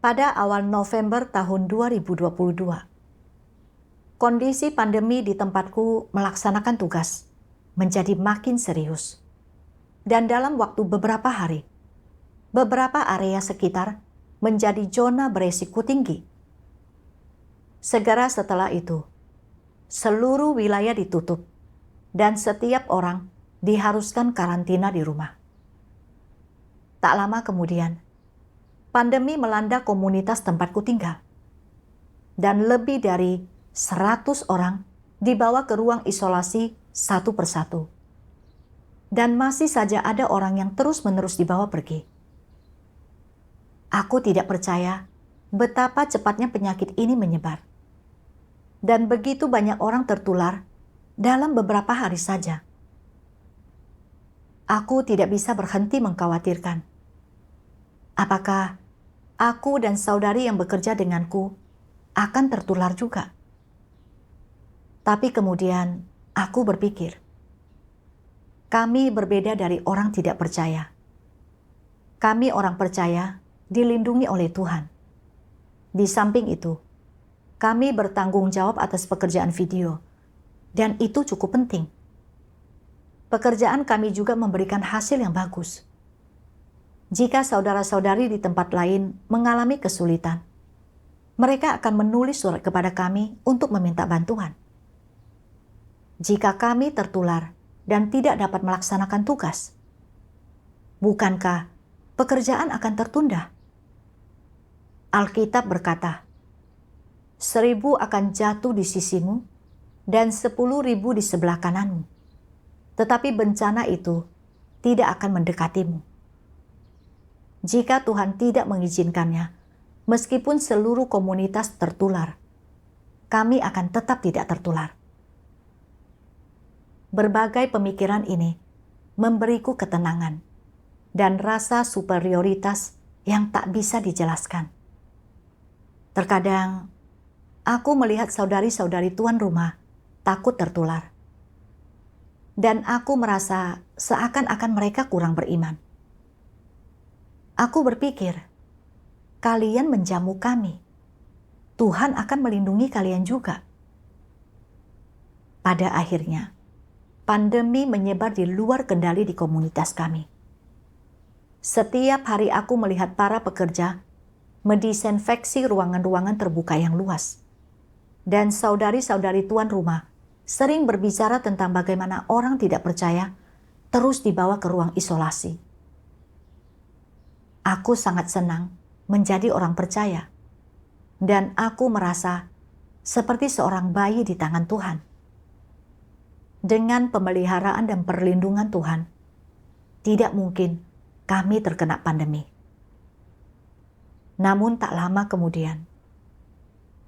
Pada awal November tahun 2022, kondisi pandemi di tempatku melaksanakan tugas menjadi makin serius. Dan dalam waktu beberapa hari, beberapa area sekitar menjadi zona beresiko tinggi. Segera setelah itu, seluruh wilayah ditutup dan setiap orang diharuskan karantina di rumah. Tak lama kemudian, pandemi melanda komunitas tempatku tinggal. Dan lebih dari 100 orang dibawa ke ruang isolasi satu persatu. Dan masih saja ada orang yang terus-menerus dibawa pergi. Aku tidak percaya betapa cepatnya penyakit ini menyebar. Dan begitu banyak orang tertular dalam beberapa hari saja. Aku tidak bisa berhenti mengkhawatirkan. Apakah aku dan saudari yang bekerja denganku akan tertular juga? Tapi kemudian aku berpikir, kami berbeda dari orang tidak percaya. Kami orang percaya dilindungi oleh Tuhan. Di samping itu, kami bertanggung jawab atas pekerjaan video, dan itu cukup penting. Pekerjaan kami juga memberikan hasil yang bagus. Jika saudara-saudari di tempat lain mengalami kesulitan, mereka akan menulis surat kepada kami untuk meminta bantuan. Jika kami tertular dan tidak dapat melaksanakan tugas, bukankah pekerjaan akan tertunda? Alkitab berkata, 1.000 akan jatuh di sisimu dan 10.000 di sebelah kananmu, tetapi bencana itu tidak akan mendekatimu. Jika Tuhan tidak mengizinkannya, meskipun seluruh komunitas tertular, kami akan tetap tidak tertular. Berbagai pemikiran ini memberiku ketenangan dan rasa superioritas yang tak bisa dijelaskan. Terkadang, aku melihat saudari-saudari tuan rumah takut tertular. Dan aku merasa seakan-akan mereka kurang beriman. Aku berpikir, kalian menjamu kami. Tuhan akan melindungi kalian juga. Pada akhirnya, pandemi menyebar di luar kendali di komunitas kami. Setiap hari aku melihat para pekerja mendisinfeksi ruangan-ruangan terbuka yang luas. Dan saudari-saudari tuan rumah sering berbicara tentang bagaimana orang tidak percaya terus dibawa ke ruang isolasi. Aku sangat senang menjadi orang percaya. Dan aku merasa seperti seorang bayi di tangan Tuhan. Dengan pemeliharaan dan perlindungan Tuhan, tidak mungkin kami terkena pandemi. Namun tak lama kemudian,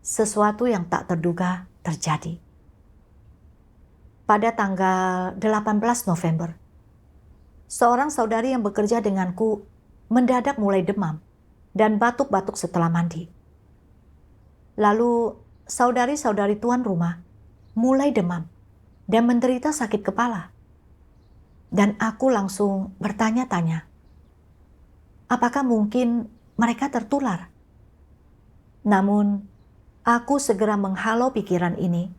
sesuatu yang tak terduga terjadi. Pada tanggal 18 November, seorang saudari yang bekerja denganku mendadak mulai demam dan batuk-batuk setelah mandi. Lalu saudari-saudari tuan rumah mulai demam dan menderita sakit kepala. Dan aku langsung bertanya-tanya, apakah mungkin mereka tertular? Namun, aku segera menghalau pikiran ini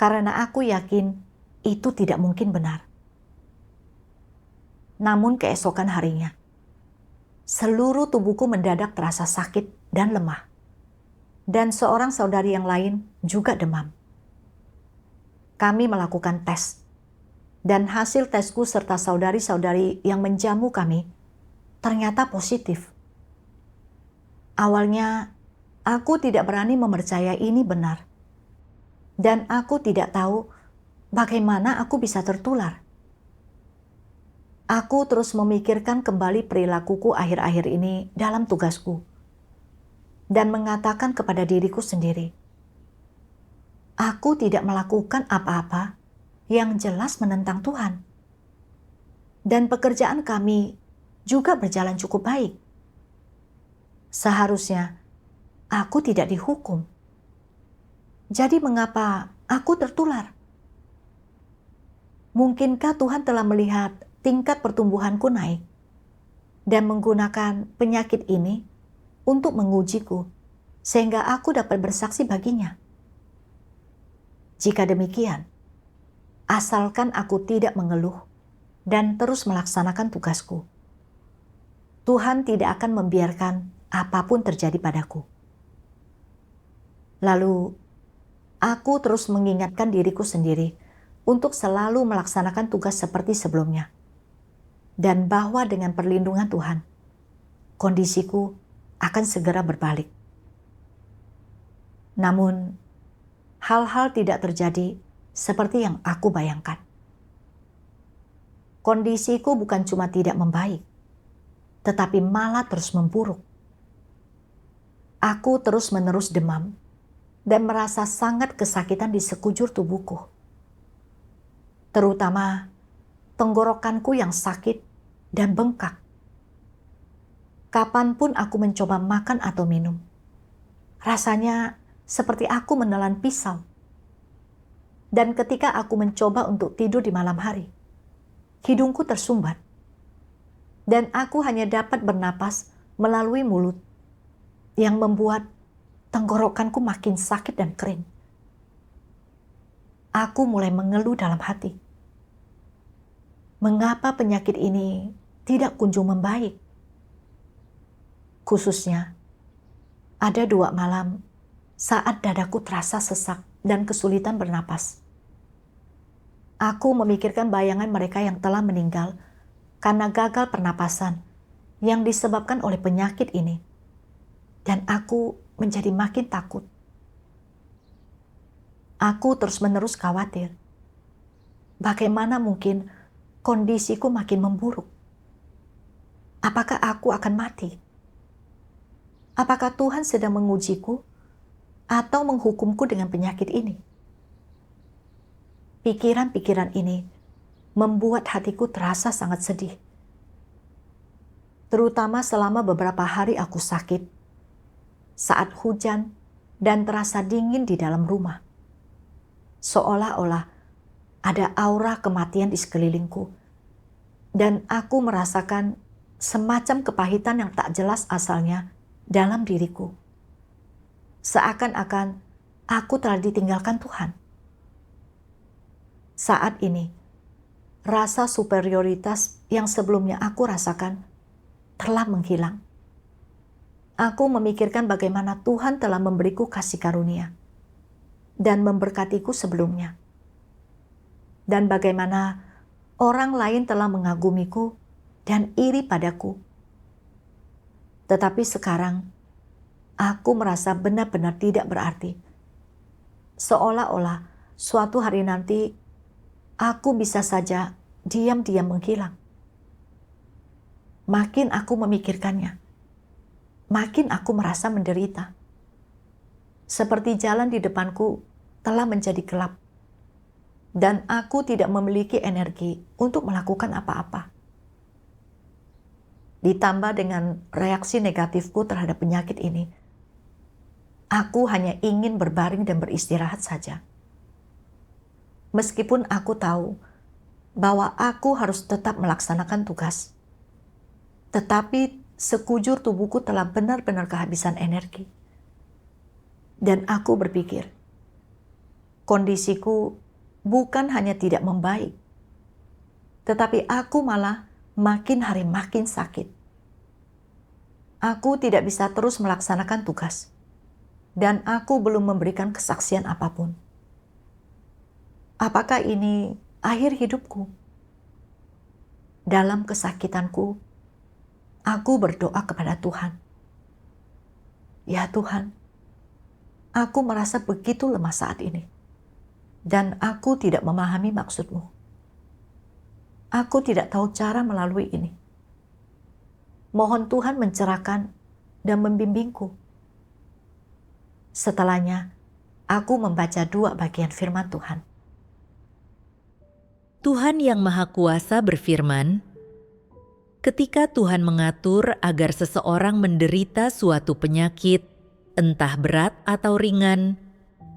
karena aku yakin itu tidak mungkin benar. Namun keesokan harinya, seluruh tubuhku mendadak terasa sakit dan lemah. Dan seorang saudari yang lain juga demam. Kami melakukan tes. Dan hasil tesku serta saudari-saudari yang menjamu kami ternyata positif. Awalnya, aku tidak berani mempercayai ini benar. Dan aku tidak tahu bagaimana aku bisa tertular. Aku terus memikirkan kembali perilakuku akhir-akhir ini dalam tugasku. Dan mengatakan kepada diriku sendiri, aku tidak melakukan apa-apa yang jelas menentang Tuhan. Dan pekerjaan kami juga berjalan cukup baik. Seharusnya aku tidak dihukum. Jadi mengapa aku tertular? Mungkinkah Tuhan telah melihat tingkat pertumbuhanku naik dan menggunakan penyakit ini untuk mengujiku, sehingga aku dapat bersaksi baginya. Jika demikian, asalkan aku tidak mengeluh dan terus melaksanakan tugasku, Tuhan tidak akan membiarkan apapun terjadi padaku. Lalu, aku terus mengingatkan diriku sendiri untuk selalu melaksanakan tugas seperti sebelumnya, dan bahwa dengan perlindungan Tuhan, kondisiku akan segera berbalik. Namun, hal-hal tidak terjadi seperti yang aku bayangkan. Kondisiku bukan cuma tidak membaik, tetapi malah terus memburuk. Aku terus-menerus demam dan merasa sangat kesakitan di sekujur tubuhku. Terutama tenggorokanku yang sakit dan bengkak. Kapanpun aku mencoba makan atau minum, rasanya seperti aku menelan pisau. Dan ketika aku mencoba untuk tidur di malam hari, hidungku tersumbat. Dan aku hanya dapat bernapas melalui mulut, yang membuat tenggorokanku makin sakit dan kering. Aku mulai mengeluh dalam hati. Mengapa penyakit ini tidak kunjung membaik? Khususnya, ada 2 malam saat dadaku terasa sesak dan kesulitan bernapas. Aku memikirkan bayangan mereka yang telah meninggal karena gagal pernapasan yang disebabkan oleh penyakit ini. Dan aku menjadi makin takut. Aku terus-menerus khawatir. Bagaimana mungkin kondisiku makin memburuk? Apakah aku akan mati? Apakah Tuhan sedang mengujiku atau menghukumku dengan penyakit ini? Pikiran-pikiran ini membuat hatiku terasa sangat sedih. Terutama selama beberapa hari aku sakit, saat hujan dan terasa dingin di dalam rumah. Seolah-olah ada aura kematian di sekelilingku, dan aku merasakan semacam kepahitan yang tak jelas asalnya dalam diriku. Seakan-akan aku telah ditinggalkan Tuhan. Saat ini, rasa superioritas yang sebelumnya aku rasakan telah menghilang. Aku memikirkan bagaimana Tuhan telah memberiku kasih karunia dan memberkatiku sebelumnya. Dan bagaimana orang lain telah mengagumiku dan iri padaku. Tetapi sekarang, aku merasa benar-benar tidak berarti. Seolah-olah suatu hari nanti, aku bisa saja diam-diam menghilang. Makin aku memikirkannya, makin aku merasa menderita. Seperti jalan di depanku telah menjadi gelap, dan aku tidak memiliki energi untuk melakukan apa-apa. Ditambah dengan reaksi negatifku terhadap penyakit ini, aku hanya ingin berbaring dan beristirahat saja. Meskipun aku tahu bahwa aku harus tetap melaksanakan tugas, tetapi sekujur tubuhku telah benar-benar kehabisan energi. Dan aku berpikir, kondisiku bukan hanya tidak membaik, tetapi aku malah makin hari makin sakit. Aku tidak bisa terus melaksanakan tugas, dan aku belum memberikan kesaksian apapun. Apakah ini akhir hidupku? Dalam kesakitanku, aku berdoa kepada Tuhan. Ya Tuhan, aku merasa begitu lemah saat ini, dan aku tidak memahami maksud-Mu. Aku tidak tahu cara melalui ini. Mohon Tuhan mencerahkan dan membimbingku. Setelahnya, aku membaca 2 bagian firman Tuhan. Tuhan Yang Maha Kuasa berfirman, ketika Tuhan mengatur agar seseorang menderita suatu penyakit, entah berat atau ringan,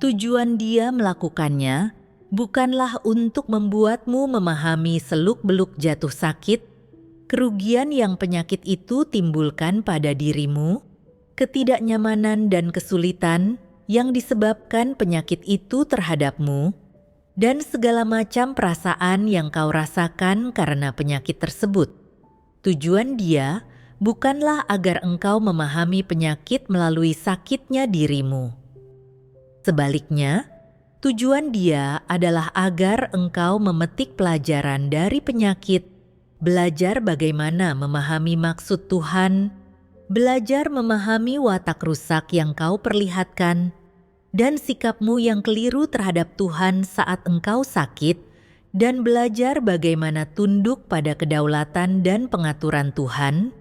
tujuan Dia melakukannya bukanlah untuk membuatmu memahami seluk-beluk jatuh sakit, kerugian yang penyakit itu timbulkan pada dirimu, ketidaknyamanan dan kesulitan yang disebabkan penyakit itu terhadapmu, dan segala macam perasaan yang kau rasakan karena penyakit tersebut. Tujuan Dia bukanlah agar engkau memahami penyakit melalui sakitnya dirimu. Sebaliknya, tujuan Dia adalah agar engkau memetik pelajaran dari penyakit, belajar bagaimana memahami maksud Tuhan, belajar memahami watak rusak yang kau perlihatkan, dan sikapmu yang keliru terhadap Tuhan saat engkau sakit, dan belajar bagaimana tunduk pada kedaulatan dan pengaturan Tuhan,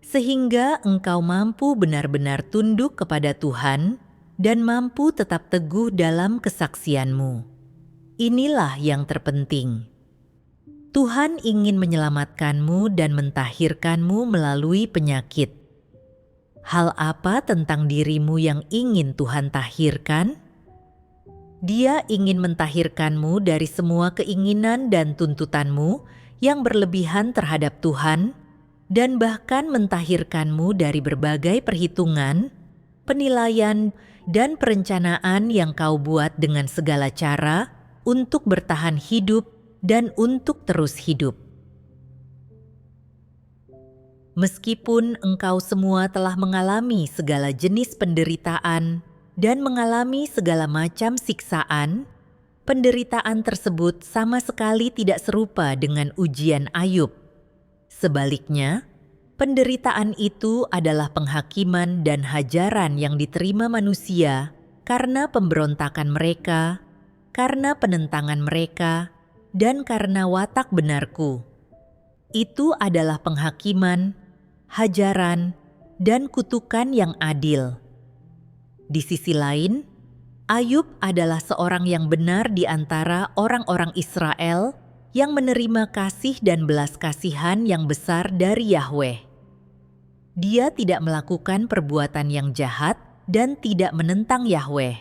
sehingga engkau mampu benar-benar tunduk kepada Tuhan dan mampu tetap teguh dalam kesaksianmu. Inilah yang terpenting. Tuhan ingin menyelamatkanmu dan mentahirkanmu melalui penyakit. Hal apa tentang dirimu yang ingin Tuhan tahirkan? Dia ingin mentahirkanmu dari semua keinginan dan tuntutanmu yang berlebihan terhadap Tuhan, dan bahkan mentahirkanmu dari berbagai perhitungan, penilaian, dan perencanaan yang kau buat dengan segala cara untuk bertahan hidup dan untuk terus hidup. Meskipun engkau semua telah mengalami segala jenis penderitaan dan mengalami segala macam siksaan, penderitaan tersebut sama sekali tidak serupa dengan ujian Ayub. Sebaliknya, penderitaan itu adalah penghakiman dan hajaran yang diterima manusia karena pemberontakan mereka, karena penentangan mereka, dan karena watak benarku. Itu adalah penghakiman, hajaran, dan kutukan yang adil. Di sisi lain, Ayub adalah seorang yang benar di antara orang-orang Israel yang menerima kasih dan belas kasihan yang besar dari Yahweh. Dia tidak melakukan perbuatan yang jahat dan tidak menentang Yahweh.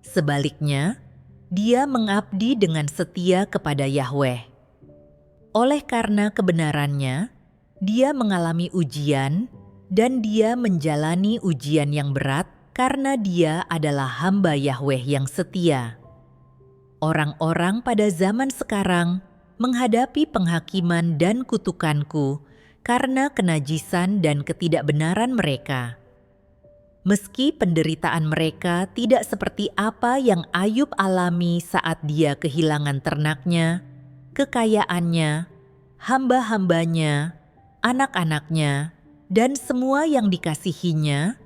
Sebaliknya, dia mengabdi dengan setia kepada Yahweh. Oleh karena kebenarannya, dia mengalami ujian, dan dia menjalani ujian yang berat karena dia adalah hamba Yahweh yang setia. Orang-orang pada zaman sekarang menghadapi penghakiman dan kutukanku karena kenajisan dan ketidakbenaran mereka. Meski penderitaan mereka tidak seperti apa yang Ayub alami saat dia kehilangan ternaknya, kekayaannya, hamba-hambanya, anak-anaknya, dan semua yang dikasihinya,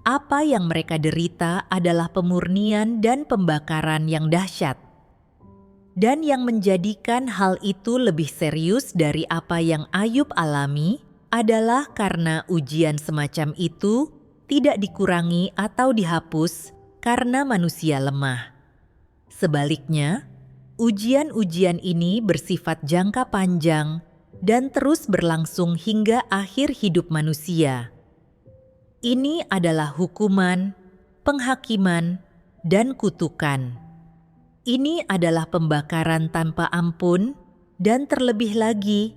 apa yang mereka derita adalah pemurnian dan pembakaran yang dahsyat. Dan yang menjadikan hal itu lebih serius dari apa yang Ayub alami adalah karena ujian semacam itu tidak dikurangi atau dihapus karena manusia lemah. Sebaliknya, ujian-ujian ini bersifat jangka panjang dan terus berlangsung hingga akhir hidup manusia. Ini adalah hukuman, penghakiman, dan kutukan. Ini adalah pembakaran tanpa ampun, dan terlebih lagi,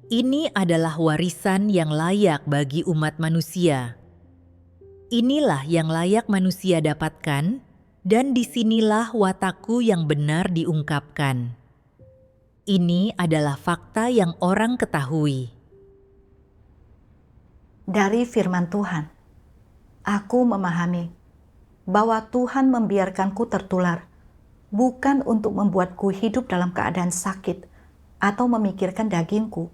ini adalah warisan yang layak bagi umat manusia. Inilah yang layak manusia dapatkan, dan disinilah watakku yang benar diungkapkan. Ini adalah fakta yang orang ketahui. Dari firman Tuhan, aku memahami bahwa Tuhan membiarkanku tertular, bukan untuk membuatku hidup dalam keadaan sakit atau memikirkan dagingku,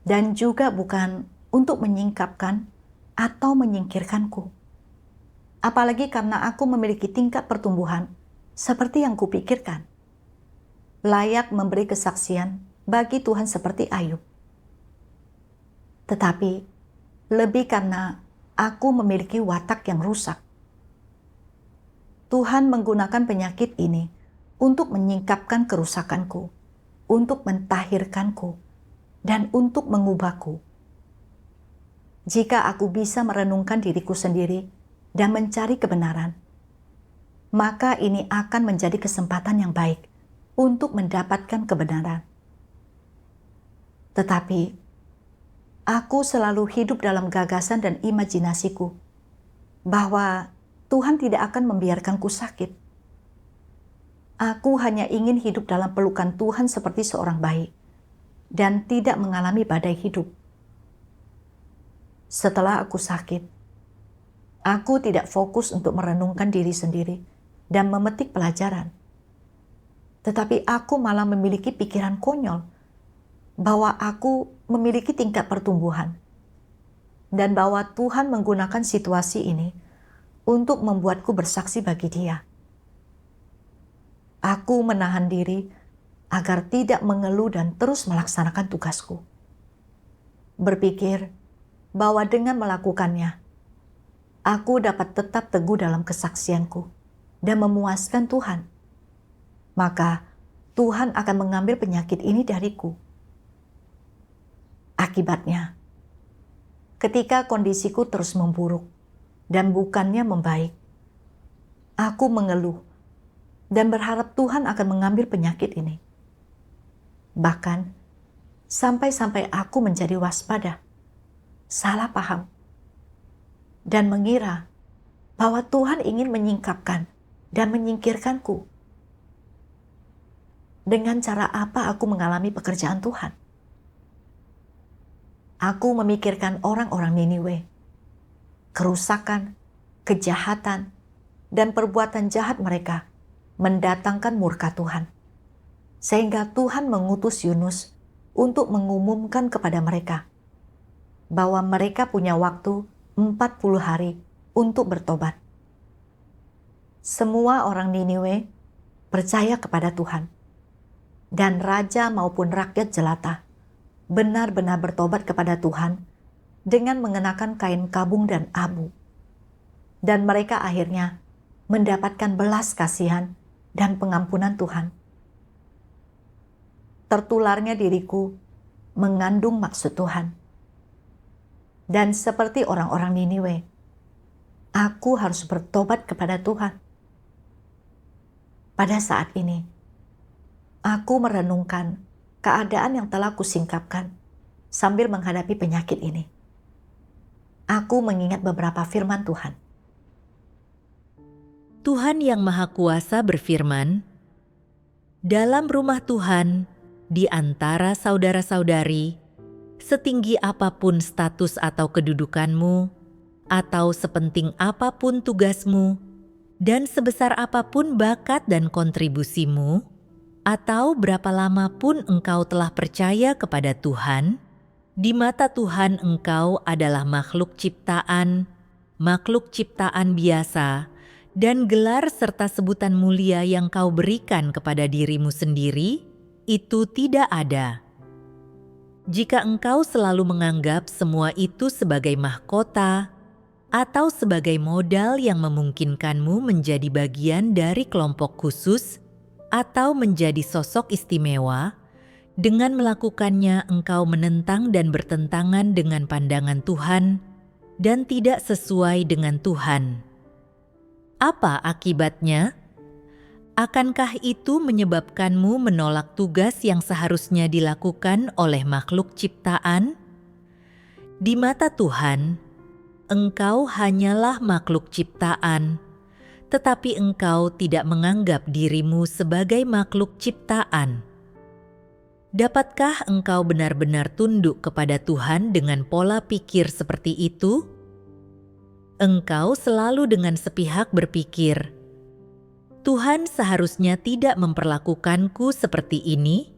dan juga bukan untuk menyingkapkan atau menyingkirkanku. Apalagi karena aku memiliki tingkat pertumbuhan seperti yang kupikirkan, layak memberi kesaksian bagi Tuhan seperti Ayub. Tetapi lebih karena aku memiliki watak yang rusak. Tuhan menggunakan penyakit ini untuk menyingkapkan kerusakanku, untuk mentahirkanku, dan untuk mengubahku. Jika aku bisa merenungkan diriku sendiri dan mencari kebenaran, maka ini akan menjadi kesempatan yang baik untuk mendapatkan kebenaran. Tetapi, aku selalu hidup dalam gagasan dan imajinasiku bahwa Tuhan tidak akan membiarkanku sakit. Aku hanya ingin hidup dalam pelukan Tuhan seperti seorang bayi dan tidak mengalami badai hidup. Setelah aku sakit, aku tidak fokus untuk merenungkan diri sendiri dan memetik pelajaran. Tetapi aku malah memiliki pikiran konyol bahwa aku memiliki tingkat pertumbuhan dan bahwa Tuhan menggunakan situasi ini untuk membuatku bersaksi bagi Dia. Aku menahan diri agar tidak mengeluh dan terus melaksanakan tugasku. Berpikir bahwa dengan melakukannya, aku dapat tetap teguh dalam kesaksianku dan memuaskan Tuhan. Maka Tuhan akan mengambil penyakit ini dariku. Akibatnya, ketika kondisiku terus memburuk dan bukannya membaik, aku mengeluh dan berharap Tuhan akan mengambil penyakit ini. Bahkan, sampai-sampai aku menjadi waspada, salah paham, dan mengira bahwa Tuhan ingin menyingkapkan dan menyingkirkanku. Dengan cara apa aku mengalami pekerjaan Tuhan? Aku memikirkan orang-orang Niniwe, kerusakan, kejahatan, dan perbuatan jahat mereka mendatangkan murka Tuhan. Sehingga Tuhan mengutus Yunus untuk mengumumkan kepada mereka bahwa mereka punya waktu 40 hari untuk bertobat. Semua orang Niniwe percaya kepada Tuhan, dan raja maupun rakyat jelata benar-benar bertobat kepada Tuhan dengan mengenakan kain kabung dan abu. Dan mereka akhirnya mendapatkan belas kasihan dan pengampunan Tuhan. Tertularnya diriku mengandung maksud Tuhan. Dan seperti orang-orang Niniwe, aku harus bertobat kepada Tuhan. Pada saat ini, aku merenungkan keadaan yang telah kusingkapkan sambil menghadapi penyakit ini. Aku mengingat beberapa firman Tuhan. Tuhan yang Maha Kuasa berfirman, "Dalam rumah Tuhan, di antara saudara-saudari, setinggi apapun status atau kedudukanmu, atau sepenting apapun tugasmu, dan sebesar apapun bakat dan kontribusimu, atau berapa lama pun engkau telah percaya kepada Tuhan, di mata Tuhan engkau adalah makhluk ciptaan biasa, dan gelar serta sebutan mulia yang kau berikan kepada dirimu sendiri, itu tidak ada. Jika engkau selalu menganggap semua itu sebagai mahkota, atau sebagai modal yang memungkinkanmu menjadi bagian dari kelompok khusus, atau menjadi sosok istimewa, dengan melakukannya engkau menentang dan bertentangan dengan pandangan Tuhan dan tidak sesuai dengan Tuhan. Apa akibatnya? Akankah itu menyebabkanmu menolak tugas yang seharusnya dilakukan oleh makhluk ciptaan? Di mata Tuhan, engkau hanyalah makhluk ciptaan, tetapi engkau tidak menganggap dirimu sebagai makhluk ciptaan. Dapatkah engkau benar-benar tunduk kepada Tuhan dengan pola pikir seperti itu? Engkau selalu dengan sepihak berpikir, Tuhan seharusnya tidak memperlakukanku seperti ini,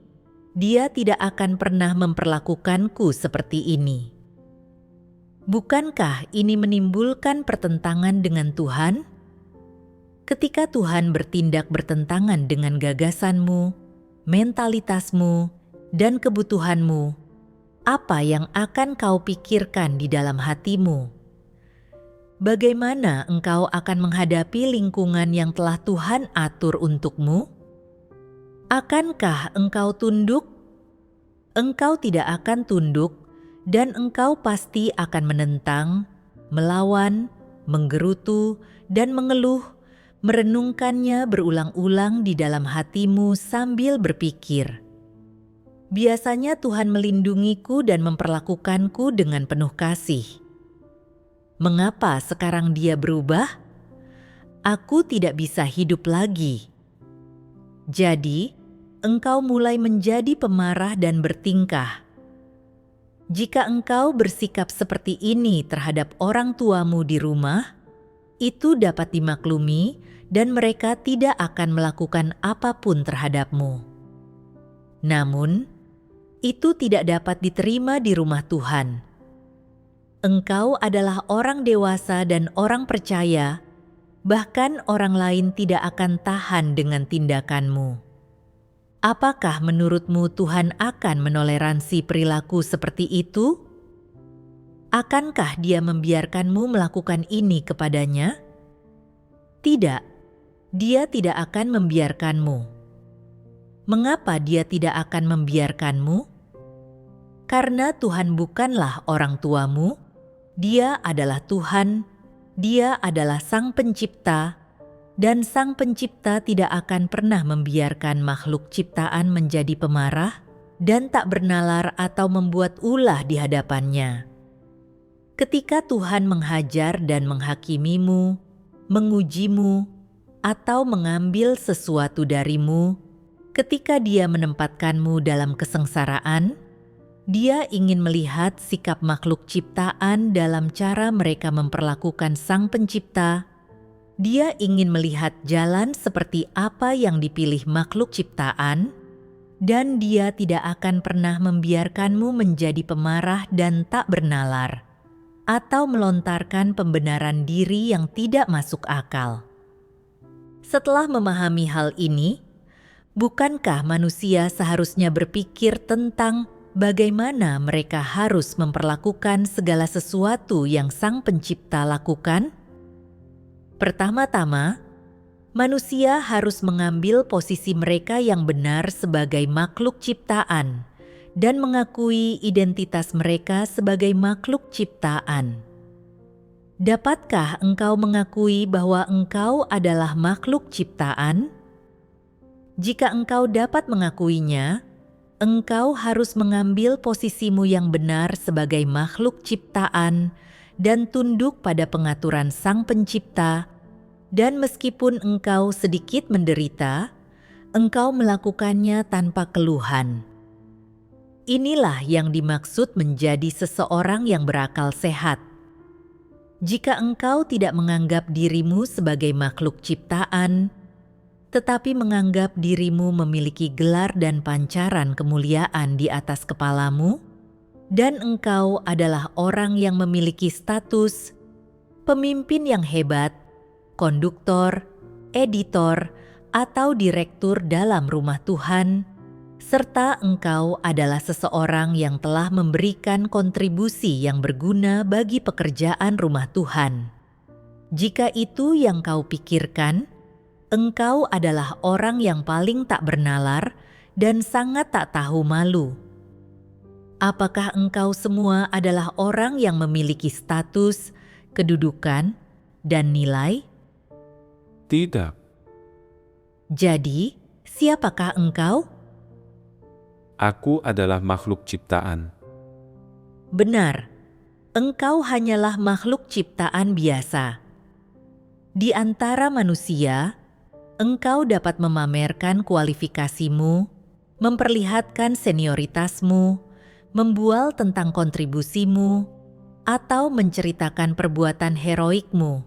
Dia tidak akan pernah memperlakukanku seperti ini. Bukankah ini menimbulkan pertentangan dengan Tuhan? Ketika Tuhan bertindak bertentangan dengan gagasanmu, mentalitasmu, dan kebutuhanmu, apa yang akan kau pikirkan di dalam hatimu? Bagaimana engkau akan menghadapi lingkungan yang telah Tuhan atur untukmu? Akankah engkau tunduk? Engkau tidak akan tunduk, dan engkau pasti akan menentang, melawan, menggerutu, dan mengeluh, merenungkannya berulang-ulang di dalam hatimu sambil berpikir, biasanya Tuhan melindungiku dan memperlakukanku dengan penuh kasih. Mengapa sekarang dia berubah? Aku tidak bisa hidup lagi. Jadi, engkau mulai menjadi pemarah dan bertingkah. Jika engkau bersikap seperti ini terhadap orang tuamu di rumah, itu dapat dimaklumi dan mereka tidak akan melakukan apapun terhadapmu. Namun, itu tidak dapat diterima di rumah Tuhan. Engkau adalah orang dewasa dan orang percaya, bahkan orang lain tidak akan tahan dengan tindakanmu. Apakah menurutmu Tuhan akan menoleransi perilaku seperti itu? Akankah Dia membiarkanmu melakukan ini kepadanya? Tidak, Dia tidak akan membiarkanmu. Mengapa Dia tidak akan membiarkanmu? Karena Tuhan bukanlah orang tuamu, Dia adalah Tuhan, Dia adalah Sang Pencipta, dan Sang Pencipta tidak akan pernah membiarkan makhluk ciptaan menjadi pemarah dan tak bernalar atau membuat ulah di hadapannya. Ketika Tuhan menghajar dan menghakimimu, mengujimu, atau mengambil sesuatu darimu, ketika Dia menempatkanmu dalam kesengsaraan, Dia ingin melihat sikap makhluk ciptaan dalam cara mereka memperlakukan Sang Pencipta. Dia ingin melihat jalan seperti apa yang dipilih makhluk ciptaan, dan Dia tidak akan pernah membiarkanmu menjadi pemarah dan tak bernalar, atau melontarkan pembenaran diri yang tidak masuk akal. Setelah memahami hal ini, bukankah manusia seharusnya berpikir tentang bagaimana mereka harus memperlakukan segala sesuatu yang Sang Pencipta lakukan? Pertama-tama, manusia harus mengambil posisi mereka yang benar sebagai makhluk ciptaan dan mengakui identitas mereka sebagai makhluk ciptaan. Dapatkah engkau mengakui bahwa engkau adalah makhluk ciptaan? Jika engkau dapat mengakuinya, engkau harus mengambil posisimu yang benar sebagai makhluk ciptaan dan tunduk pada pengaturan Sang Pencipta. Dan meskipun engkau sedikit menderita, engkau melakukannya tanpa keluhan. Inilah yang dimaksud menjadi seseorang yang berakal sehat. Jika engkau tidak menganggap dirimu sebagai makhluk ciptaan, tetapi menganggap dirimu memiliki gelar dan pancaran kemuliaan di atas kepalamu, dan engkau adalah orang yang memiliki status pemimpin yang hebat, konduktor, editor, atau direktur dalam rumah Tuhan, serta engkau adalah seseorang yang telah memberikan kontribusi yang berguna bagi pekerjaan rumah Tuhan. Jika itu yang kau pikirkan, engkau adalah orang yang paling tak bernalar dan sangat tak tahu malu. Apakah engkau semua adalah orang yang memiliki status, kedudukan, dan nilai? Tidak. Jadi, siapakah engkau? Aku adalah makhluk ciptaan. Benar, engkau hanyalah makhluk ciptaan biasa. Di antara manusia, engkau dapat memamerkan kualifikasimu, memperlihatkan senioritasmu, membual tentang kontribusimu, atau menceritakan perbuatan heroikmu.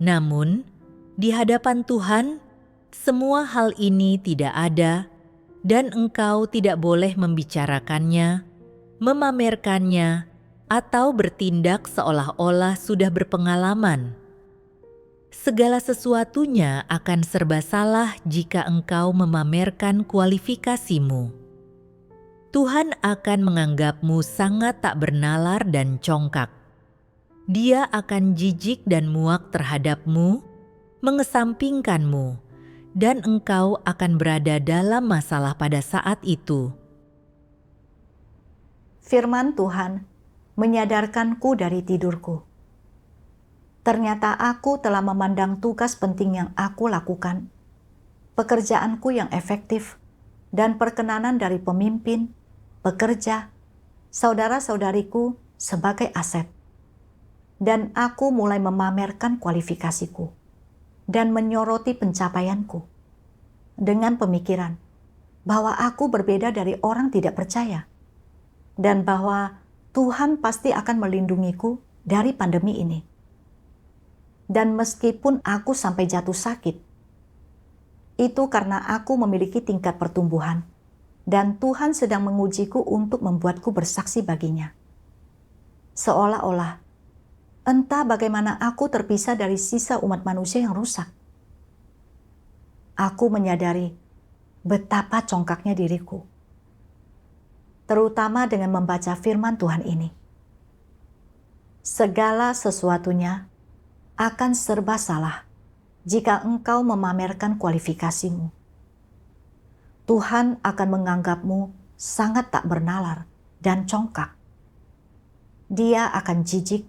Namun, di hadapan Tuhan, semua hal ini tidak ada, dan engkau tidak boleh membicarakannya, memamerkannya, atau bertindak seolah-olah sudah berpengalaman. Segala sesuatunya akan serba salah jika engkau memamerkan kualifikasimu. Tuhan akan menganggapmu sangat tak bernalar dan congkak. Dia akan jijik dan muak terhadapmu, mengesampingkanmu, dan engkau akan berada dalam masalah pada saat itu. Firman Tuhan menyadarkanku dari tidurku. Ternyata aku telah memandang tugas penting yang aku lakukan, pekerjaanku yang efektif, dan perkenanan dari pemimpin, pekerja, saudara-saudariku sebagai aset. Dan aku mulai memamerkan kualifikasiku dan menyoroti pencapaianku dengan pemikiran bahwa aku berbeda dari orang tidak percaya dan bahwa Tuhan pasti akan melindungiku dari pandemi ini. Dan meskipun aku sampai jatuh sakit, itu karena aku memiliki tingkat pertumbuhan dan Tuhan sedang mengujiku untuk membuatku bersaksi baginya. Seolah-olah entah bagaimana aku terpisah dari sisa umat manusia yang rusak. Aku menyadari betapa congkaknya diriku, terutama dengan membaca firman Tuhan ini. Segala sesuatunya akan serba salah jika engkau memamerkan kualifikasimu. Tuhan akan menganggapmu sangat tak bernalar dan congkak. Dia akan jijik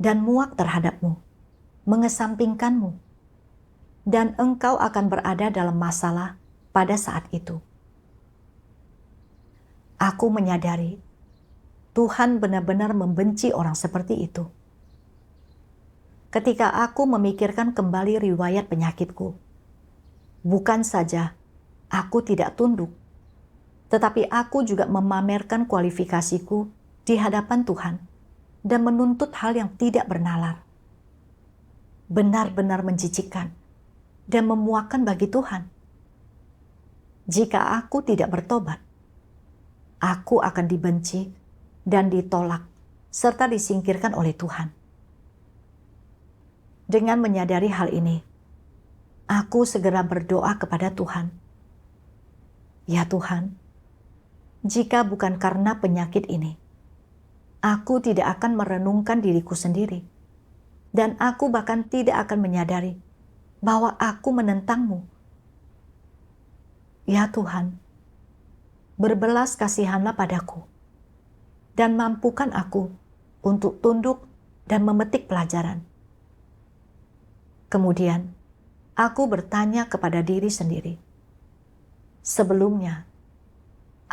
dan muak terhadapmu, mengesampingkanmu, dan engkau akan berada dalam masalah pada saat itu. Aku menyadari Tuhan benar-benar membenci orang seperti itu. Ketika aku memikirkan kembali riwayat penyakitku, bukan saja aku tidak tunduk, tetapi aku juga memamerkan kualifikasiku di hadapan Tuhan dan menuntut hal yang tidak bernalar. Benar-benar menjijikkan dan memuakkan bagi Tuhan. Jika aku tidak bertobat, aku akan dibenci dan ditolak serta disingkirkan oleh Tuhan. Dengan menyadari hal ini, aku segera berdoa kepada Tuhan. Ya Tuhan, jika bukan karena penyakit ini, aku tidak akan merenungkan diriku sendiri, dan aku bahkan tidak akan menyadari bahwa aku menentang-Mu. Ya Tuhan, berbelas kasihanlah padaku, dan mampukan aku untuk tunduk dan memetik pelajaran. Kemudian, aku bertanya kepada diri sendiri. Sebelumnya,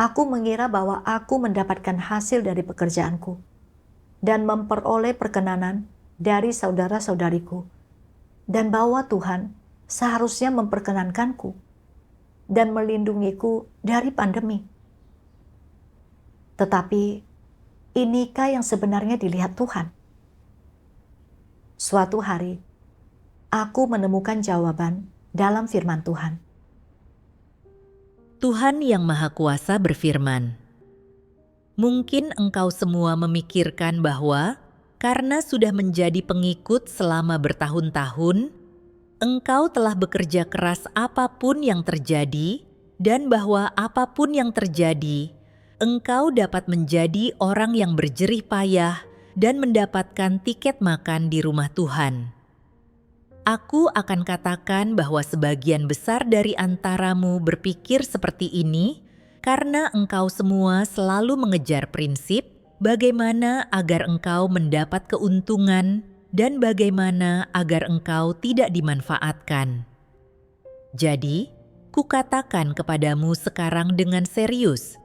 aku mengira bahwa aku mendapatkan hasil dari pekerjaanku dan memperoleh perkenanan dari saudara-saudariku, dan bahwa Tuhan seharusnya memperkenankanku dan melindungiku dari pandemi. Tetapi, inikah yang sebenarnya dilihat Tuhan? Suatu hari, aku menemukan jawaban dalam firman Tuhan. Tuhan Yang Maha Kuasa berfirman, "Mungkin engkau semua memikirkan bahwa karena sudah menjadi pengikut selama bertahun-tahun, engkau telah bekerja keras apapun yang terjadi, dan bahwa apapun yang terjadi, engkau dapat menjadi orang yang berjerih payah dan mendapatkan tiket makan di rumah Tuhan. Aku akan katakan bahwa sebagian besar dari antaramu berpikir seperti ini karena engkau semua selalu mengejar prinsip bagaimana agar engkau mendapat keuntungan dan bagaimana agar engkau tidak dimanfaatkan. Jadi, kukatakan kepadamu sekarang dengan serius,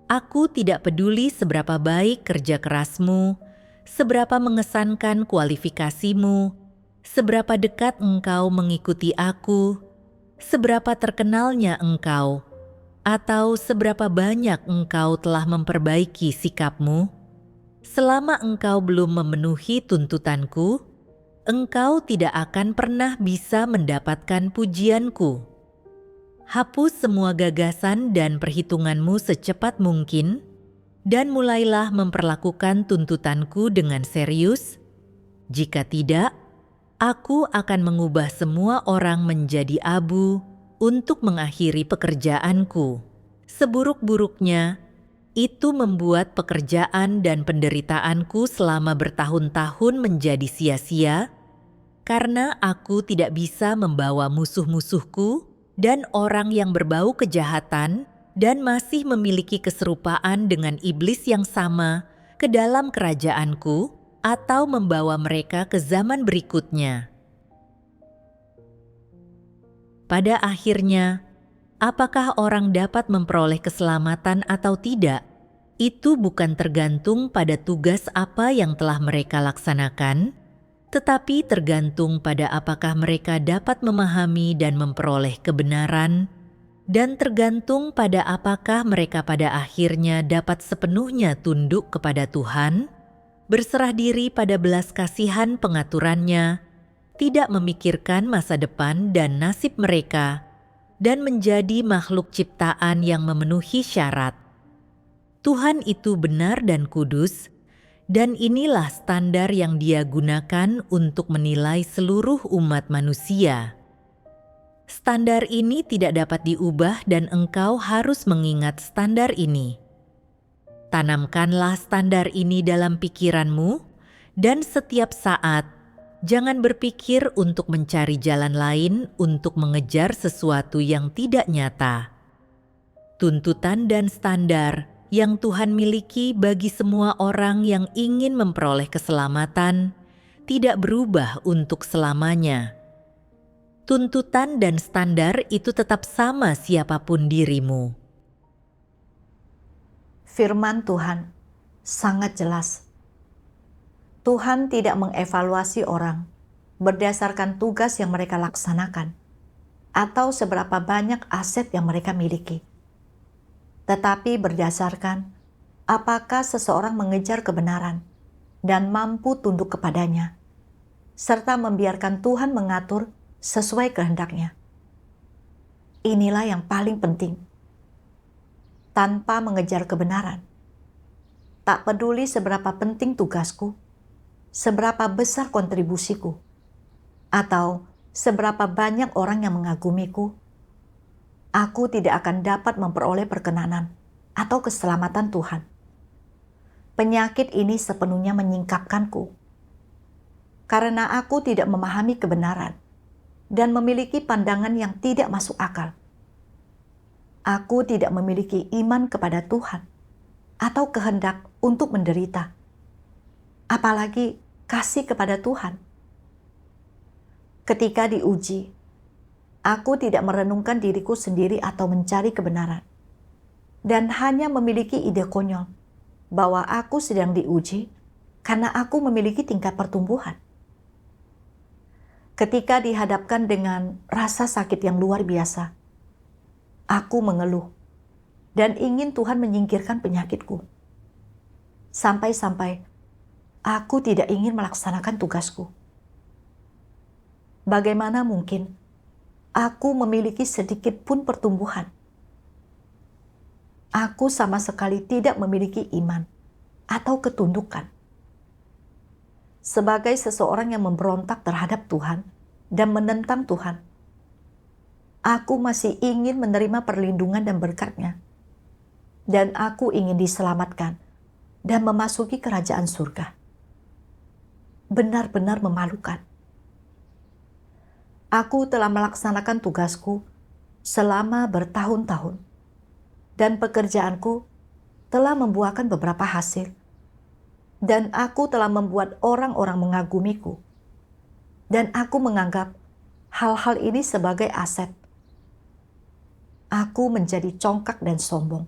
aku tidak peduli seberapa baik kerja kerasmu, seberapa mengesankan kualifikasimu, seberapa dekat engkau mengikuti aku, seberapa terkenalnya engkau, atau seberapa banyak engkau telah memperbaiki sikapmu. Selama engkau belum memenuhi tuntutanku, engkau tidak akan pernah bisa mendapatkan pujianku. Hapus semua gagasan dan perhitunganmu secepat mungkin, dan mulailah memperlakukan tuntutanku dengan serius. Jika tidak, aku akan mengubah semua orang menjadi abu untuk mengakhiri pekerjaanku. Seburuk-buruknya, itu membuat pekerjaan dan penderitaanku selama bertahun-tahun menjadi sia-sia, karena aku tidak bisa membawa musuh-musuhku dan orang yang berbau kejahatan dan masih memiliki keserupaan dengan iblis yang sama ke dalam kerajaanku, atau membawa mereka ke zaman berikutnya. Pada akhirnya, apakah orang dapat memperoleh keselamatan atau tidak itu bukan tergantung pada tugas apa yang telah mereka laksanakan, tetapi tergantung pada apakah mereka dapat memahami dan memperoleh kebenaran, dan tergantung pada apakah mereka pada akhirnya dapat sepenuhnya tunduk kepada Tuhan, berserah diri pada belas kasihan pengaturannya, tidak memikirkan masa depan dan nasib mereka, dan menjadi makhluk ciptaan yang memenuhi syarat. Tuhan itu benar dan kudus, dan inilah standar yang Dia gunakan untuk menilai seluruh umat manusia. Standar ini tidak dapat diubah dan engkau harus mengingat standar ini. Tanamkanlah standar ini dalam pikiranmu, dan setiap saat jangan berpikir untuk mencari jalan lain untuk mengejar sesuatu yang tidak nyata. Tuntutan dan standar yang Tuhan miliki bagi semua orang yang ingin memperoleh keselamatan tidak berubah untuk selamanya. Tuntutan dan standar itu tetap sama siapapun dirimu. Firman Tuhan sangat jelas. Tuhan tidak mengevaluasi orang berdasarkan tugas yang mereka laksanakan atau seberapa banyak aset yang mereka miliki, tetapi berdasarkan apakah seseorang mengejar kebenaran dan mampu tunduk kepadanya, serta membiarkan Tuhan mengatur sesuai kehendaknya. Inilah yang paling penting. Tanpa mengejar kebenaran, tak peduli seberapa penting tugasku, seberapa besar kontribusiku, atau seberapa banyak orang yang mengagumiku, aku tidak akan dapat memperoleh perkenanan atau keselamatan Tuhan. Penyakit ini sepenuhnya menyingkapkanku, karena aku tidak memahami kebenaran dan memiliki pandangan yang tidak masuk akal. Aku tidak memiliki iman kepada Tuhan atau kehendak untuk menderita, apalagi kasih kepada Tuhan. Ketika diuji, aku tidak merenungkan diriku sendiri atau mencari kebenaran, dan hanya memiliki ide konyol bahwa aku sedang diuji karena aku memiliki tingkat pertumbuhan. Ketika dihadapkan dengan rasa sakit yang luar biasa, aku mengeluh dan ingin Tuhan menyingkirkan penyakitku. Sampai-sampai aku tidak ingin melaksanakan tugasku. Bagaimana mungkin aku memiliki sedikit pun pertumbuhan? Aku sama sekali tidak memiliki iman atau ketundukan. Sebagai seseorang yang memberontak terhadap Tuhan dan menentang Tuhan, aku masih ingin menerima perlindungan dan berkat-Nya. Dan aku ingin diselamatkan dan memasuki kerajaan surga. Benar-benar memalukan. Aku telah melaksanakan tugasku selama bertahun-tahun. Dan pekerjaanku telah membuahkan beberapa hasil. Dan aku telah membuat orang-orang mengagumiku. Dan aku menganggap hal-hal ini sebagai aset. Aku menjadi congkak dan sombong.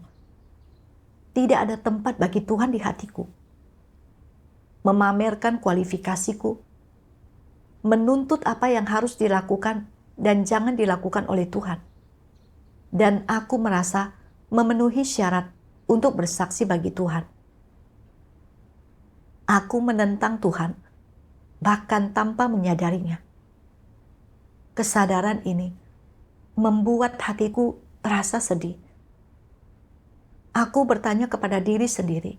Tidak ada tempat bagi Tuhan di hatiku. Memamerkan kualifikasiku, menuntut apa yang harus dilakukan dan jangan dilakukan oleh Tuhan. Dan aku merasa memenuhi syarat untuk bersaksi bagi Tuhan. Aku menentang Tuhan, bahkan tanpa menyadarinya. Kesadaran ini membuat hatiku terasa sedih. Aku bertanya kepada diri sendiri,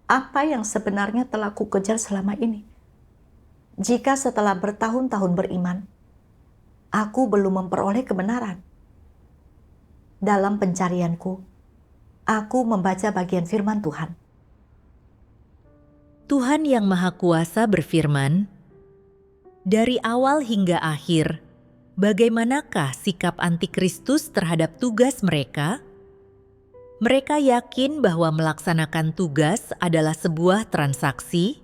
apa yang sebenarnya telah kukejar selama ini? Jika setelah bertahun-tahun beriman, aku belum memperoleh kebenaran. Dalam pencarianku, aku membaca bagian firman Tuhan. Tuhan yang Maha Kuasa berfirman, dari awal hingga akhir, bagaimanakah sikap antikristus terhadap tugas mereka? Mereka yakin bahwa melaksanakan tugas adalah sebuah transaksi,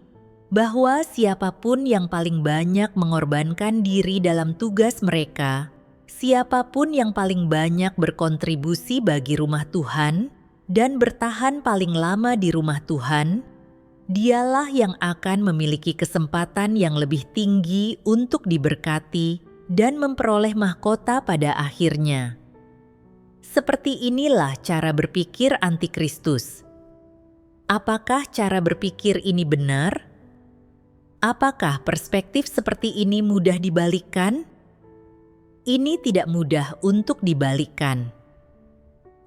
bahwa siapapun yang paling banyak mengorbankan diri dalam tugas mereka, siapapun yang paling banyak berkontribusi bagi rumah Tuhan, dan bertahan paling lama di rumah Tuhan, dialah yang akan memiliki kesempatan yang lebih tinggi untuk diberkati dan memperoleh mahkota pada akhirnya. Seperti inilah cara berpikir antikristus. Apakah cara berpikir ini benar? Apakah perspektif seperti ini mudah dibalikkan? Ini tidak mudah untuk dibalikkan.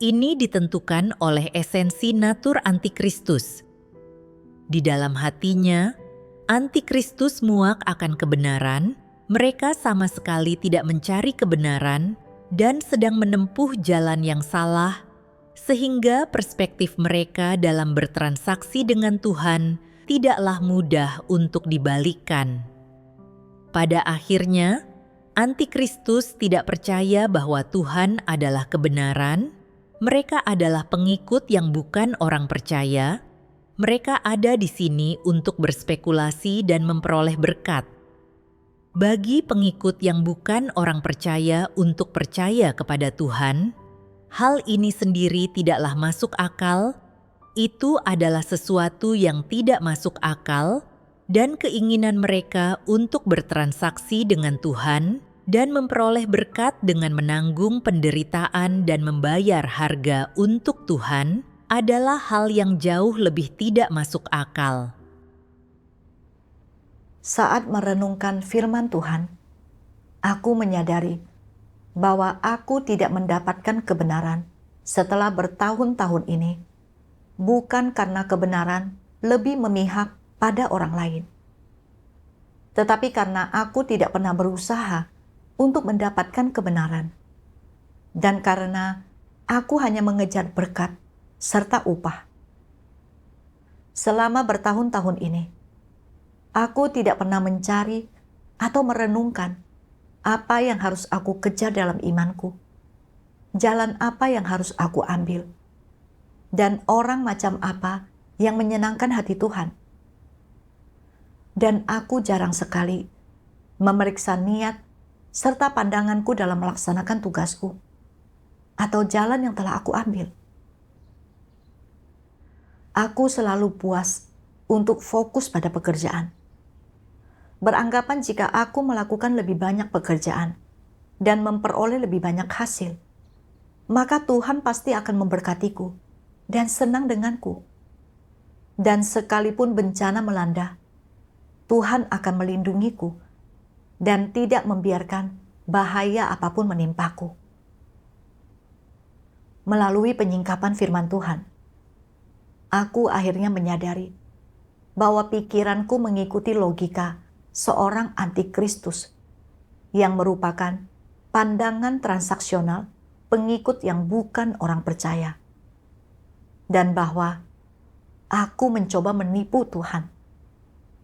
Ini ditentukan oleh esensi natur antikristus. Di dalam hatinya, antikristus muak akan kebenaran, mereka sama sekali tidak mencari kebenaran dan sedang menempuh jalan yang salah, sehingga perspektif mereka dalam bertransaksi dengan Tuhan tidaklah mudah untuk dibalikkan. Pada akhirnya, antikristus tidak percaya bahwa Tuhan adalah kebenaran. Mereka adalah pengikut yang bukan orang percaya. Mereka ada di sini untuk berspekulasi dan memperoleh berkat. Bagi pengikut yang bukan orang percaya untuk percaya kepada Tuhan, hal ini sendiri tidaklah masuk akal. Itu adalah sesuatu yang tidak masuk akal, dan keinginan mereka untuk bertransaksi dengan Tuhan dan memperoleh berkat dengan menanggung penderitaan dan membayar harga untuk Tuhan adalah hal yang jauh lebih tidak masuk akal. Saat merenungkan firman Tuhan, aku menyadari bahwa aku tidak mendapatkan kebenaran setelah bertahun-tahun ini, bukan karena kebenaran lebih memihak pada orang lain, tetapi karena aku tidak pernah berusaha untuk mendapatkan kebenaran, dan karena aku hanya mengejar berkat serta upah. Selama bertahun-tahun ini, aku tidak pernah mencari atau merenungkan apa yang harus aku kejar dalam imanku, jalan apa yang harus aku ambil, dan orang macam apa yang menyenangkan hati Tuhan. Dan aku jarang sekali memeriksa niat serta pandanganku dalam melaksanakan tugasku atau jalan yang telah aku ambil. Aku selalu puas untuk fokus pada pekerjaan, beranggapan jika aku melakukan lebih banyak pekerjaan dan memperoleh lebih banyak hasil, maka Tuhan pasti akan memberkatiku dan senang denganku. Dan sekalipun bencana melanda, Tuhan akan melindungiku dan tidak membiarkan bahaya apapun menimpaku. Melalui penyingkapan firman Tuhan, aku akhirnya menyadari bahwa pikiranku mengikuti logika seorang antikristus yang merupakan pandangan transaksional pengikut yang bukan orang percaya, dan bahwa aku mencoba menipu Tuhan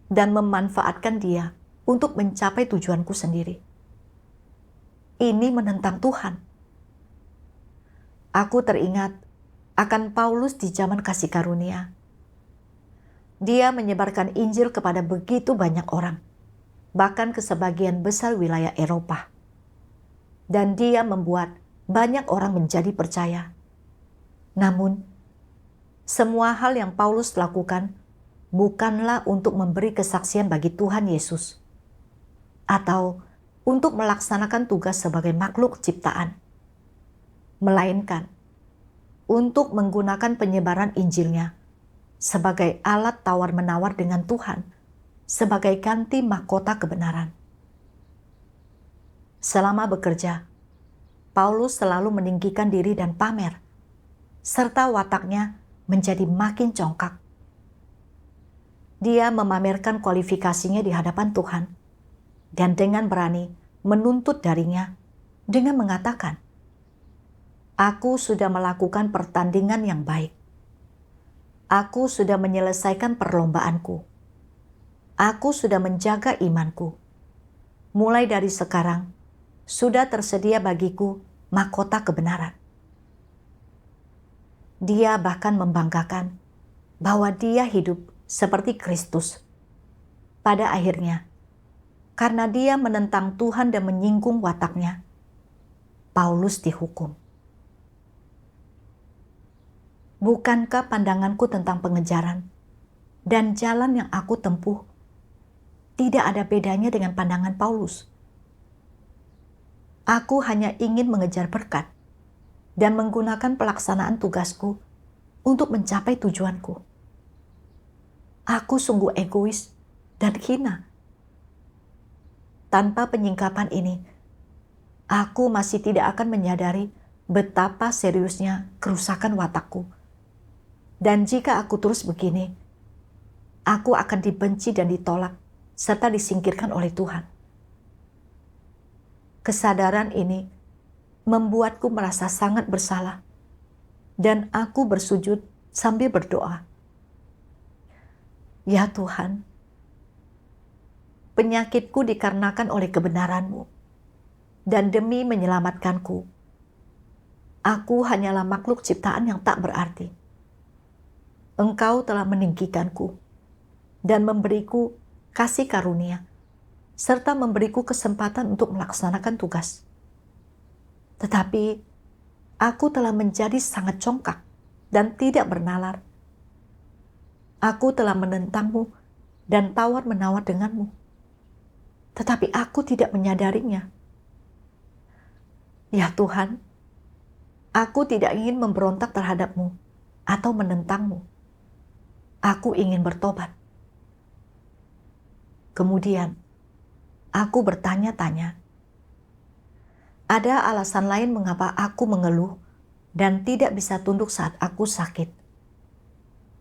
dan memanfaatkan Dia untuk mencapai tujuanku sendiri. Ini menentang Tuhan. Aku teringat akan Paulus di zaman kasih karunia. Dia menyebarkan Injil kepada begitu banyak orang, bahkan ke sebagian besar wilayah Eropa. Dan dia membuat banyak orang menjadi percaya. Namun, semua hal yang Paulus lakukan bukanlah untuk memberi kesaksian bagi Tuhan Yesus, atau untuk melaksanakan tugas sebagai makhluk ciptaan, melainkan untuk menggunakan penyebaran Injilnya sebagai alat tawar-menawar dengan Tuhan, sebagai ganti mahkota kebenaran. Selama bekerja, Paulus selalu meninggikan diri dan pamer, serta wataknya menjadi makin congkak. Dia memamerkan kualifikasinya di hadapan Tuhan, dan dengan berani menuntut darinya dengan mengatakan, "Aku sudah melakukan pertandingan yang baik. Aku sudah menyelesaikan perlombaanku. Aku sudah menjaga imanku. Mulai dari sekarang, sudah tersedia bagiku mahkota kebenaran." Dia bahkan membanggakan bahwa dia hidup seperti Kristus. Pada akhirnya, karena dia menentang Tuhan dan menyinggung wataknya, Paulus dihukum. Bukankah pandanganku tentang pengejaran dan jalan yang aku tempuh tidak ada bedanya dengan pandangan Paulus? Aku hanya ingin mengejar berkat dan menggunakan pelaksanaan tugasku untuk mencapai tujuanku. Aku sungguh egois dan hina. Tanpa penyingkapan ini, aku masih tidak akan menyadari betapa seriusnya kerusakan watakku. Dan jika aku terus begini, aku akan dibenci dan ditolak, serta disingkirkan oleh Tuhan. Kesadaran ini membuatku merasa sangat bersalah, dan aku bersujud sambil berdoa. Ya Tuhan, penyakitku dikarenakan oleh kebenaran-Mu, dan demi menyelamatkanku, aku hanyalah makhluk ciptaan yang tak berarti. Engkau telah meninggikanku dan memberiku kasih karunia, serta memberiku kesempatan untuk melaksanakan tugas. Tetapi aku telah menjadi sangat congkak dan tidak bernalar. Aku telah menentang-Mu dan tawar-menawar dengan-Mu, tetapi aku tidak menyadarinya. Ya Tuhan, aku tidak ingin memberontak terhadap-Mu atau menentang-Mu. Aku ingin bertobat. Kemudian, aku bertanya-tanya, ada alasan lain mengapa aku mengeluh dan tidak bisa tunduk saat aku sakit.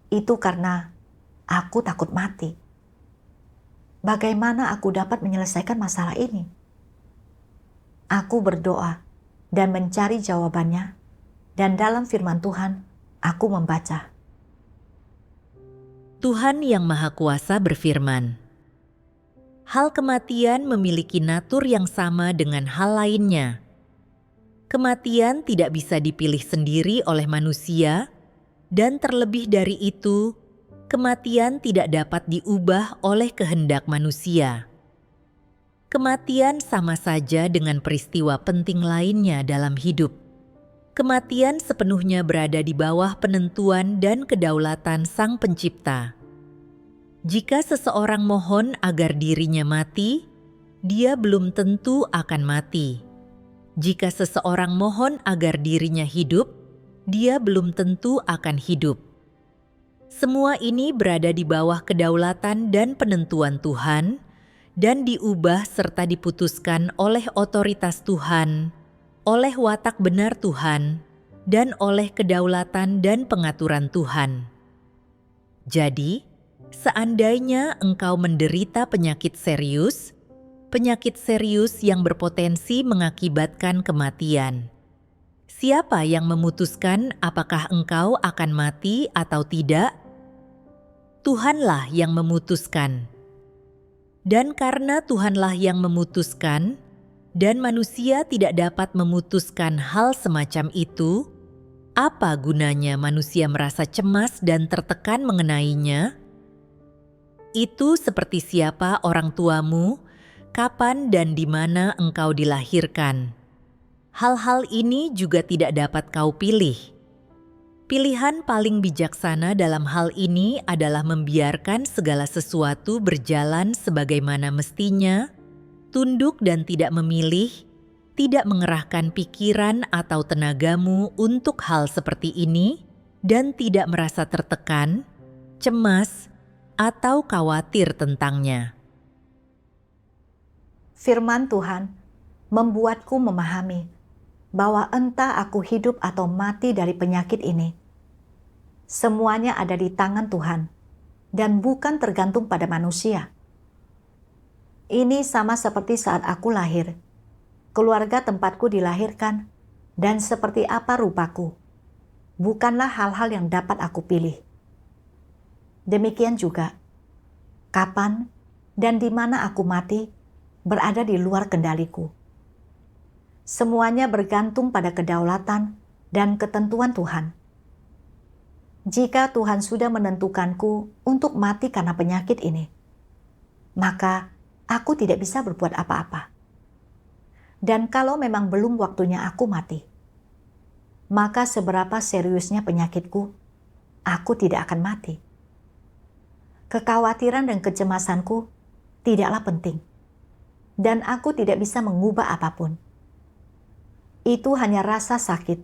Itu karena aku takut mati. Bagaimana aku dapat menyelesaikan masalah ini? Aku berdoa dan mencari jawabannya, dan dalam firman Tuhan, aku membaca. Tuhan Yang Maha Kuasa berfirman, hal kematian memiliki natur yang sama dengan hal lainnya. Kematian tidak bisa dipilih sendiri oleh manusia, dan terlebih dari itu, kematian tidak dapat diubah oleh kehendak manusia. Kematian sama saja dengan peristiwa penting lainnya dalam hidup. Kematian sepenuhnya berada di bawah penentuan dan kedaulatan Sang Pencipta. Jika seseorang mohon agar dirinya mati, dia belum tentu akan mati. Jika seseorang mohon agar dirinya hidup, dia belum tentu akan hidup. Semua ini berada di bawah kedaulatan dan penentuan Tuhan, dan diubah serta diputuskan oleh otoritas Tuhan, oleh watak benar Tuhan, dan oleh kedaulatan dan pengaturan Tuhan. Jadi, seandainya engkau menderita penyakit serius yang berpotensi mengakibatkan kematian, siapa yang memutuskan apakah engkau akan mati atau tidak? Tuhanlah yang memutuskan. Dan karena Tuhanlah yang memutuskan, dan manusia tidak dapat memutuskan hal semacam itu, apa gunanya manusia merasa cemas dan tertekan mengenainya? Itu seperti siapa orang tuamu, kapan dan di mana engkau dilahirkan. Hal-hal ini juga tidak dapat kau pilih. Pilihan paling bijaksana dalam hal ini adalah membiarkan segala sesuatu berjalan sebagaimana mestinya, tunduk dan tidak memilih, tidak mengerahkan pikiran atau tenagamu untuk hal seperti ini, dan tidak merasa tertekan, cemas, atau khawatir tentangnya. Firman Tuhan membuatku memahami bahwa entah aku hidup atau mati dari penyakit ini, semuanya ada di tangan Tuhan dan bukan tergantung pada manusia. Ini sama seperti saat aku lahir, keluarga tempatku dilahirkan, dan seperti apa rupaku, bukanlah hal-hal yang dapat aku pilih. Demikian juga, kapan dan di mana aku mati berada di luar kendaliku. Semuanya bergantung pada kedaulatan dan ketentuan Tuhan. Jika Tuhan sudah menentukanku untuk mati karena penyakit ini, maka aku tidak bisa berbuat apa-apa. Dan kalau memang belum waktunya aku mati, maka seberapa seriusnya penyakitku aku tidak akan mati. Kekhawatiran dan kecemasanku tidaklah penting, dan aku tidak bisa mengubah apapun. Itu hanya rasa sakit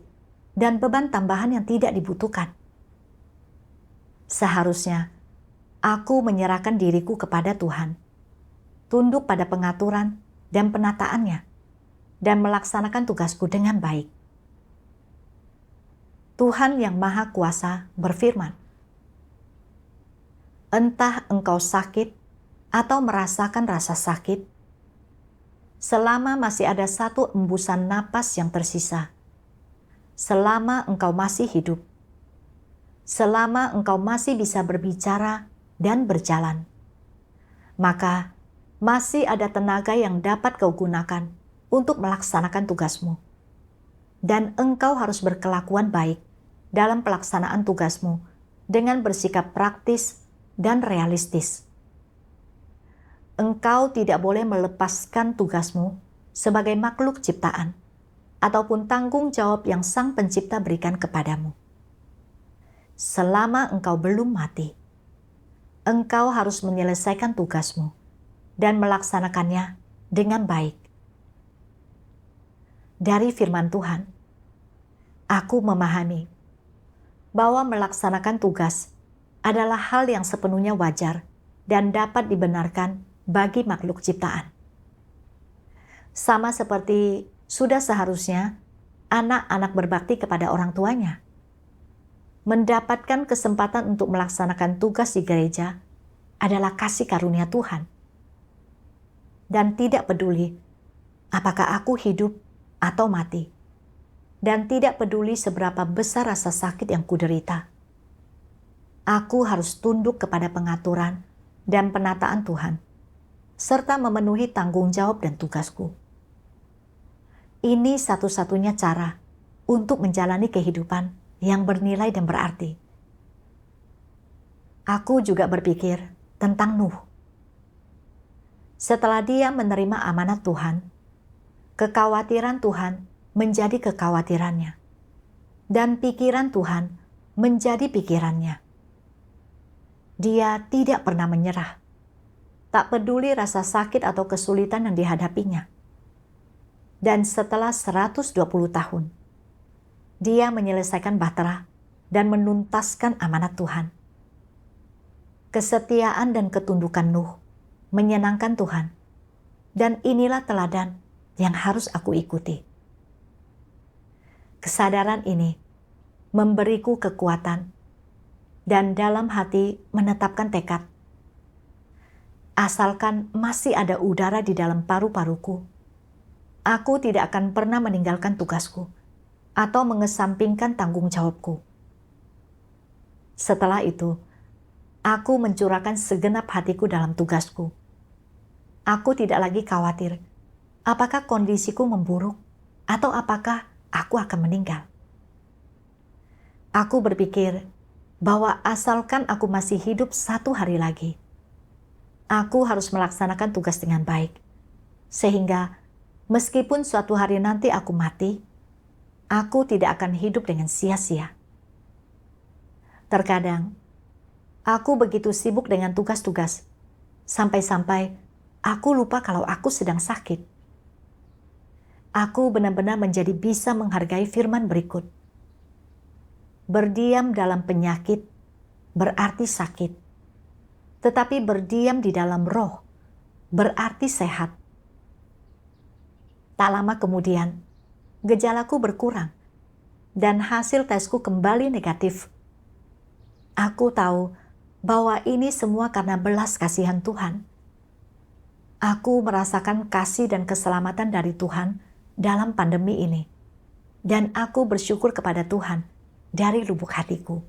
dan beban tambahan yang tidak dibutuhkan. Seharusnya aku menyerahkan diriku kepada Tuhan, tunduk pada pengaturan dan penataannya, dan melaksanakan tugasku dengan baik. Tuhan yang Maha Kuasa berfirman, entah engkau sakit atau merasakan rasa sakit, selama masih ada satu embusan napas yang tersisa, selama engkau masih hidup, selama engkau masih bisa berbicara dan berjalan, maka masih ada tenaga yang dapat kau gunakan untuk melaksanakan tugasmu. Dan engkau harus berkelakuan baik dalam pelaksanaan tugasmu dengan bersikap praktis dan realistis. Engkau tidak boleh melepaskan tugasmu sebagai makhluk ciptaan ataupun tanggung jawab yang Sang Pencipta berikan kepadamu. Selama engkau belum mati, engkau harus menyelesaikan tugasmu dan melaksanakannya dengan baik. Dari firman Tuhan, aku memahami bahwa melaksanakan tugas adalah hal yang sepenuhnya wajar dan dapat dibenarkan bagi makhluk ciptaan. Sama seperti sudah seharusnya anak-anak berbakti kepada orang tuanya. Mendapatkan kesempatan untuk melaksanakan tugas di gereja adalah kasih karunia Tuhan. Dan tidak peduli apakah aku hidup atau mati. Dan tidak peduli seberapa besar rasa sakit yang kuderita. Aku harus tunduk kepada pengaturan dan penataan Tuhan, serta memenuhi tanggung jawab dan tugasku. Ini satu-satunya cara untuk menjalani kehidupan yang bernilai dan berarti. Aku juga berpikir tentang Nuh. Setelah dia menerima amanat Tuhan, kekhawatiran Tuhan menjadi kekhawatirannya, dan pikiran Tuhan menjadi pikirannya. Dia tidak pernah menyerah, tak peduli rasa sakit atau kesulitan yang dihadapinya. Dan setelah 120 tahun, dia menyelesaikan bahtera dan menuntaskan amanat Tuhan. Kesetiaan dan ketundukan Nuh menyenangkan Tuhan, dan inilah teladan yang harus aku ikuti. Kesadaran ini memberiku kekuatan dan dalam hati menetapkan tekad. Asalkan masih ada udara di dalam paru-paruku, aku tidak akan pernah meninggalkan tugasku atau mengesampingkan tanggung jawabku. Setelah itu, aku mencurahkan segenap hatiku dalam tugasku. Aku tidak lagi khawatir apakah kondisiku memburuk atau apakah aku akan meninggal. Aku berpikir bahwa asalkan aku masih hidup satu hari lagi, aku harus melaksanakan tugas dengan baik. Sehingga meskipun suatu hari nanti aku mati, aku tidak akan hidup dengan sia-sia. Terkadang, aku begitu sibuk dengan tugas-tugas, sampai-sampai aku lupa kalau aku sedang sakit. Aku benar-benar menjadi bisa menghargai firman berikut. Berdiam dalam penyakit berarti sakit, tetapi berdiam di dalam roh berarti sehat. Tak lama kemudian, gejalaku berkurang dan hasil tesku kembali negatif. Aku tahu bahwa ini semua karena belas kasihan Tuhan. Aku merasakan kasih dan keselamatan dari Tuhan dalam pandemi ini, dan aku bersyukur kepada Tuhan dari lubuk hatiku.